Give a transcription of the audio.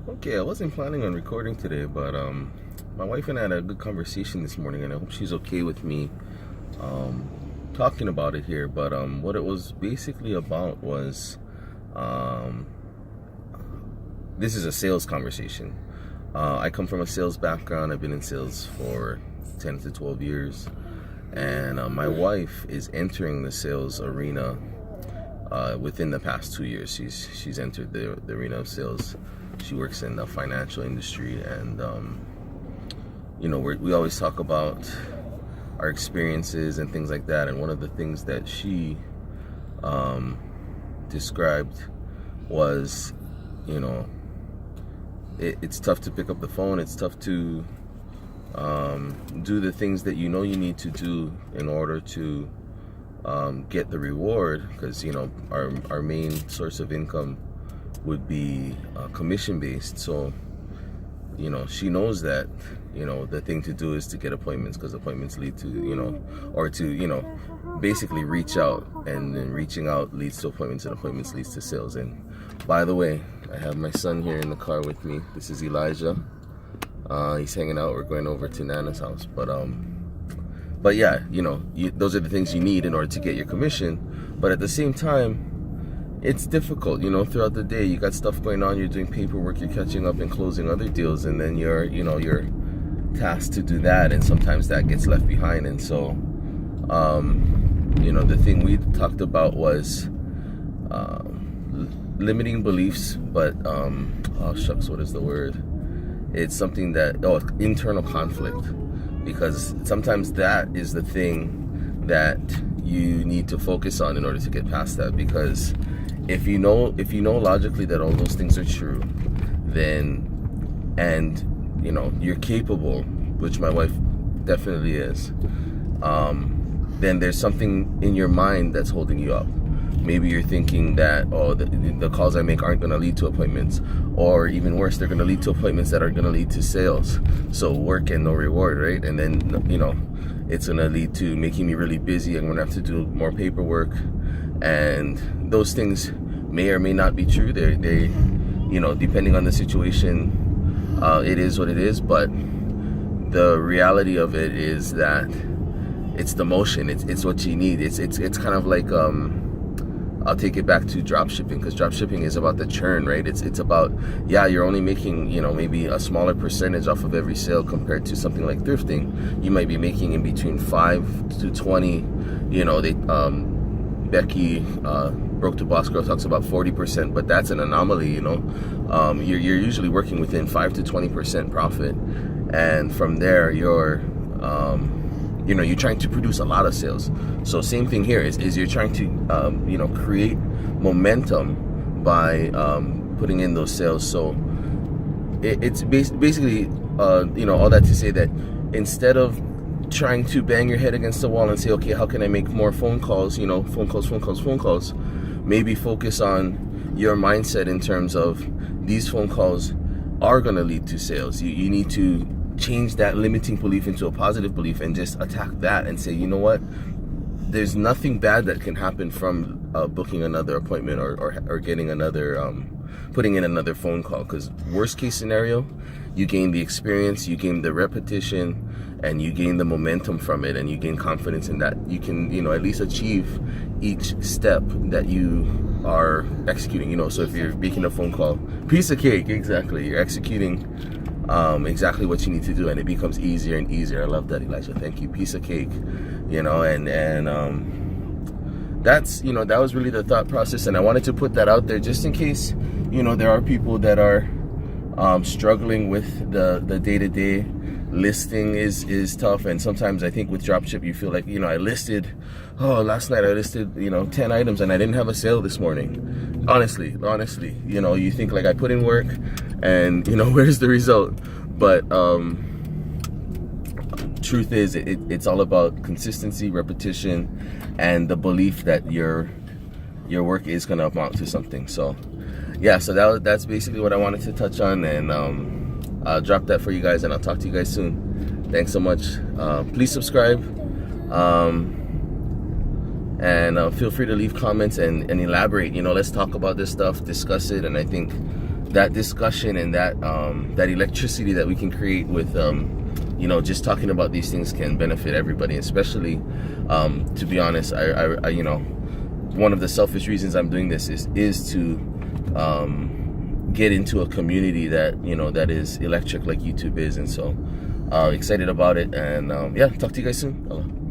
Okay, I wasn't planning on recording today, but my wife and I had a good conversation this morning, and I hope she's okay with me um, talking about it here. But what it was basically about was um, this is a sales conversation. I come from a sales background. I've been in sales for 10 to 12 years, and my wife is entering the sales arena within the past 2 years. She's entered the arena of sales. She works in the financial industry, and we always talk about our experiences and things like that. And one of the things that she described was, you know, it's tough to pick up the phone. It's tough to do the things that you know you need to do in order to get the reward, because our main source of income would be commission based. So she knows that the thing to do is to get appointments, because appointments lead to or to basically reach out, and then reaching out leads to appointments, and appointments leads to sales. And by the way, I have my son here in the car with me. This is Elijah. He's hanging out. We're going over to Nana's house, but yeah, those are the things you need in order to get your commission. But at the same time, it's difficult, throughout the day. You got stuff going on, you're doing paperwork, you're catching up and closing other deals, and then you're tasked to do that, and sometimes that gets left behind. And so, the thing we talked about was limiting beliefs, but, oh shucks, what is the word? It's something that, internal conflict, because sometimes that is the thing that you need to focus on in order to get past that. Because if you know logically that all those things are true, then, and you're capable, which my wife definitely is, then there's something in your mind that's holding you up. Maybe you're thinking that, the calls I make aren't going to lead to appointments, or even worse, they're going to lead to appointments that are going to lead to sales. So work and no reward, right? And then it's going to lead to making me really busy. I'm going to have to do more paperwork, and those things may or may not be true. They depending on the situation, it is what it is. But the reality of it is that it's the motion. It's what you need. It's kind of like I'll take it back to drop shipping, because drop shipping is about the churn, right? It's about, you're only making maybe a smaller percentage off of every sale compared to something like thrifting. You might be making in between 5 to 20. Becky, Broke to Boss Girl, talks about 40%, but that's an anomaly. You're usually working within 5 to 20% profit, and from there you're trying to produce a lot of sales. So same thing here is you're trying to create momentum by putting in those sales. So it's basically all that to say that instead of trying to bang your head against the wall and say, okay, how can I make more phone calls, phone calls, maybe focus on your mindset in terms of these phone calls are going to lead to sales. You need to change that limiting belief into a positive belief, and just attack that and say, you know what, there's nothing bad that can happen from booking another appointment or getting another putting in another phone call. Because worst case scenario, you gain the experience, you gain the repetition, and you gain the momentum from it, and you gain confidence in that you can at least achieve each step that you are executing. So if you're making a phone call, piece of cake, exactly, you're executing exactly what you need to do, and it becomes easier and easier. I love that, Elijah. Thank you. Piece of cake. That's that was really the thought process, and I wanted to put that out there just in case there are people that are struggling with the day-to-day. Listing is tough, and sometimes I think with dropship you feel like I listed, last night I listed 10 items and I didn't have a sale this morning. Honestly, you think like I put in work, and where's the result? But truth is, it's all about consistency, repetition, and the belief that your work is going to amount to something. So that's basically what I wanted to touch on, and I'll drop that for you guys, and I'll talk to you guys soon. Thanks so much. Please subscribe, and feel free to leave comments and elaborate. Let's talk about this stuff, discuss it, and I think that discussion and that electricity that we can create with you know, just talking about these things can benefit everybody, especially to be honest, I you know, one of the selfish reasons I'm doing this is to get into a community that, you know, that is electric like YouTube is. And so excited about it. And yeah, talk to you guys soon. Hello.